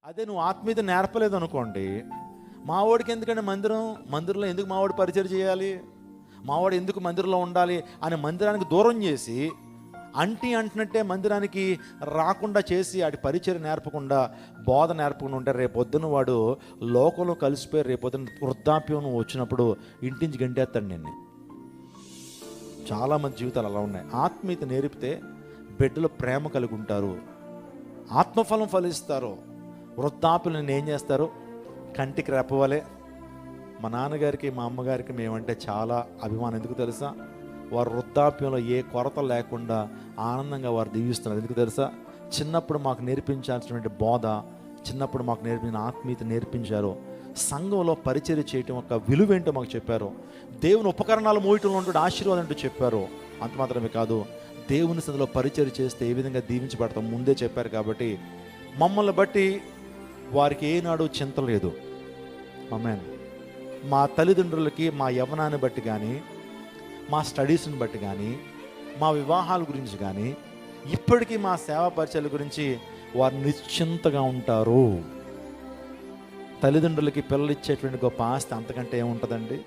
అదే నువ్వు ఆత్మీయత నేర్పలేదు అనుకోండి, మావాడికి ఎందుకంటే మందిరంలో ఎందుకు మావాడు పరిచయం చేయాలి, మావాడు ఎందుకు మందిరంలో ఉండాలి అని మందిరానికి దూరం చేసి అంటున్నట్టే మందిరానికి రాకుండా చేసి ఆడి పరిచయం నేర్పకుండా బోధ నేర్పకుండా ఉంటే రేపొద్దున వాడు లోకంలో కలిసిపోయి రేపొద్దున వృద్ధాప్యం వచ్చినప్పుడు ఇంటించి గంటేస్తాడు నిన్ను. చాలామంది జీవితాలు అలా ఉన్నాయి. ఆత్మీయత నేర్పితే బిడ్డలు ప్రేమ కలిగి ఉంటారు, ఆత్మఫలం ఫలిస్తారు. వృద్ధాప్యులు నేను ఏం చేస్తారు, కంటికి రెప్పవలే. మా నాన్నగారికి మా అమ్మగారికి మేమంటే చాలా అభిమానం. ఎందుకు తెలుసా? వారు వృద్ధాప్యంలో ఏ కొరత లేకుండా ఆనందంగా వారు దీవిస్తున్నారు. ఎందుకు తెలుసా? చిన్నప్పుడు మాకు నేర్పించాల్సినటువంటి బోధ, చిన్నప్పుడు మాకు నేర్పిన ఆత్మీయత నేర్పించారు. సంఘంలో పరిచర్య చేయటం యొక్క విలువ ఏంటో మాకు చెప్పారు. దేవుని ఉపకరణాలు మోయటంలో ఉంటే ఆశీర్వాదం అంటూ చెప్పారు. అంత మాత్రమే కాదు, దేవుని సందులో పరిచర్య చేస్తే ఏ విధంగా దీవించబడతాం ముందే చెప్పారు. కాబట్టి మమ్మల్ని బట్టి వారికి ఏనాడు చింత లేదు. ఆమేన్. మా తల్లిదండ్రులకి మా యవ్వనాన్ని బట్టి కానీ, మా స్టడీస్ని బట్టి కానీ, మా వివాహాల గురించి కానీ, ఇప్పటికీ మా సేవా పరిచయాల గురించి వారు నిశ్చింతగా ఉంటారు. తల్లిదండ్రులకి పిల్లలు ఇచ్చేటువంటి గొప్ప ఆస్తి అంతకంటే ఏముంటుందండి?